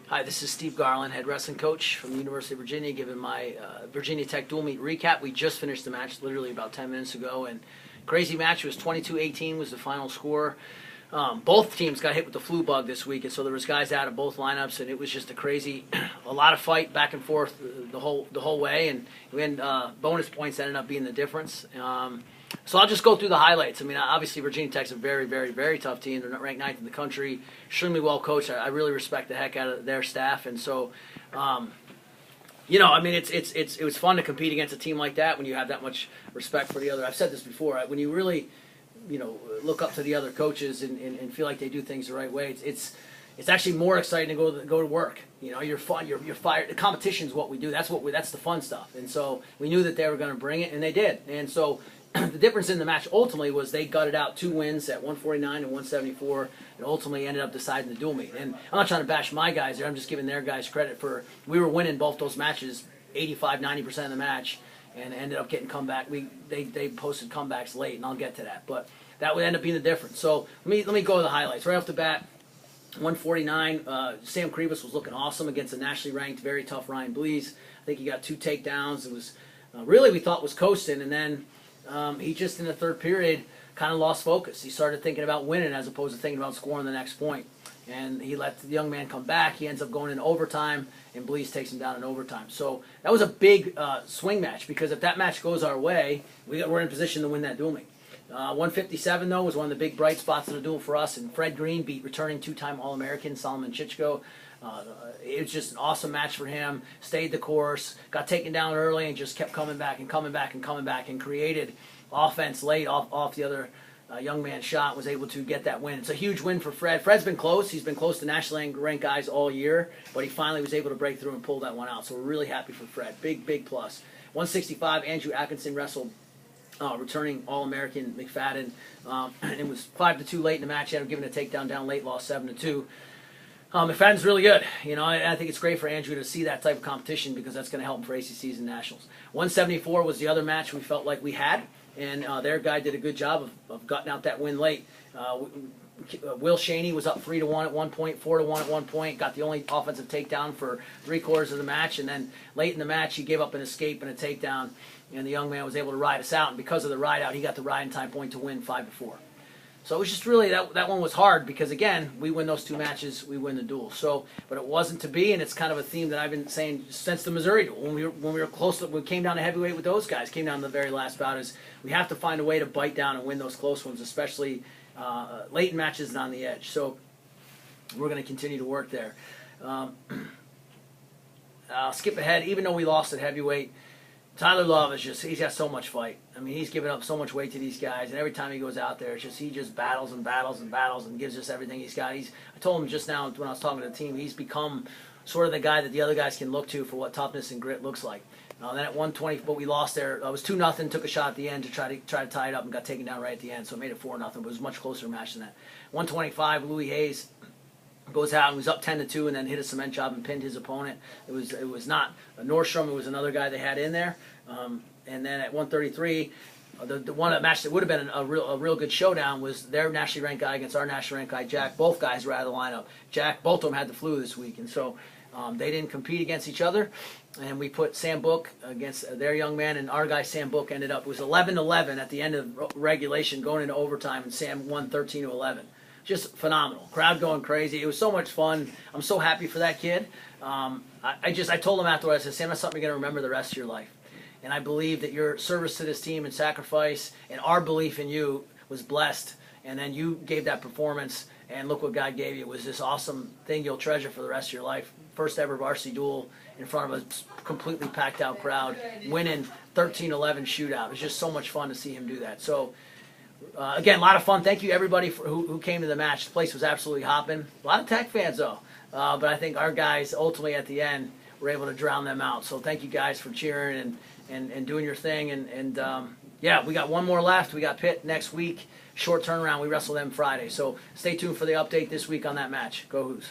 Hi, this is Steve Garland, head wrestling coach from the University of Virginia, giving my Virginia Tech dual meet recap. We just finished the match literally about 10 minutes ago, and crazy match. It was 22-18 was the final score. Both teams got hit with the flu bug this week, and so there was guys out of both lineups, and it was just a lot of fight back and forth the whole way, and we had bonus points ended up being the difference. So I'll just go through the highlights. I mean, obviously Virginia Tech's a very, very, very tough team. They're ranked 9th in the country, extremely well coached. I really respect the heck out of their staff, and so, I mean, it was fun to compete against a team like that when you have that much respect for the other. I've said this before. When you really, look up to the other coaches and feel like they do things the right way, it's actually more exciting to go to work. You're fun. You're fired. The competition's what we do. That's the fun stuff. And so we knew that they were going to bring it, and they did. And so the difference in the match ultimately was they gutted out 2 wins at 149 and 174, and ultimately ended up deciding the dual meet. And I'm not trying to bash my guys there. I'm just giving their guys credit for we were winning both those matches, 85-90% of the match, and ended up getting comeback. They posted comebacks late, and I'll get to that. But that would end up being the difference. So let me go to the highlights right off the bat. 149, Sam Krivas was looking awesome against a nationally ranked, very tough Ryan Blees. I think he got 2 takedowns. It was really we thought was coasting, and then he just in the third period kind of lost focus. He started thinking about winning as opposed to thinking about scoring the next point. And he let the young man come back. He ends up going in overtime, and Blees takes him down in overtime. So that was a big swing match, because if that match goes our way, we're in position to win that duel meet. 157, though, was one of the big bright spots of the duel for us, and Fred Green beat returning 2-time All-American Solomon Chichko. It was just an awesome match for him. Stayed the course, got taken down early, and just kept coming back and coming back and coming back, and created offense late off the other young man's shot. Was able to get that win. It's a huge win for Fred. Fred's been close. He's been close to nationally ranked guys all year, but he finally was able to break through and pull that one out. So we're really happy for Fred. Big plus. 165, Andrew Atkinson wrestled returning All-American McFadden. It was 5-2 late in the match. He had him given a takedown down late, lost 7-2. McFadden's really good. I think it's great for Andrew to see that type of competition, because that's going to help him for ACCs and nationals. 174 was the other match we felt like we had, and their guy did a good job of gutting out that win late. Will Shaney was up 3-1 at one point, 4-1 at one point, got the only offensive takedown for 3/4 of the match, and then late in the match he gave up an escape and a takedown, and the young man was able to ride us out, and because of the ride out, he got the ride and time point to win 5-4. So it was just really, that one was hard, because again, we win those 2 matches, we win the duel. So, but it wasn't to be, and it's kind of a theme that I've been saying since the Missouri duel. When we were close, when we came down to heavyweight with those guys, came down to the very last bout, is we have to find a way to bite down and win those close ones, especially late in matches and on the edge. So we're going to continue to work there. I'll skip ahead. Even though we lost at heavyweight, Tyler Love he's got so much fight. I mean, he's given up so much weight to these guys, and every time he goes out there, he just battles and battles and battles and gives us everything he's got. I told him just now when I was talking to the team, he's become sort of the guy that the other guys can look to for what toughness and grit looks like. Then at 120, but we lost there. It was 2-0. Took a shot at the end to try to tie it up, and got taken down right at the end, so it made it 4-0. But it was a much closer match than that. 125, Louis Hayes goes out and was up 10-2, and then hit a cement job and pinned his opponent. It was not Nordstrom. It was another guy they had in there. And then at 133, the one match that would have been a real good showdown was their nationally ranked guy against our nationally ranked guy, Jack. Both guys were out of the lineup. Both of them had the flu this week, and so they didn't compete against each other. And we put Sam Book against their young man, and our guy Sam Book ended up, it was 11-11 at the end of regulation, going into overtime, and Sam won 13-11. Just phenomenal. Crowd going crazy. It was so much fun. I'm so happy for that kid. I told him afterwards, I said, Sam, that's something you're going to remember the rest of your life. And I believe that your service to this team and sacrifice and our belief in you was blessed. And then you gave that performance, and look what God gave you. It was this awesome thing you'll treasure for the rest of your life. First ever varsity duel in front of a completely packed out crowd, winning 13-11 shootout. It was just so much fun to see him do that. So, again, a lot of fun. Thank you, everybody who came to the match. The place was absolutely hopping. A lot of Tech fans, though. But I think our guys, ultimately at the end, were able to drown them out. So thank you guys for cheering and doing your thing. And yeah, we got one more left. We got Pitt next week. Short turnaround. We wrestle them Friday. So stay tuned for the update this week on that match. Go Hoos.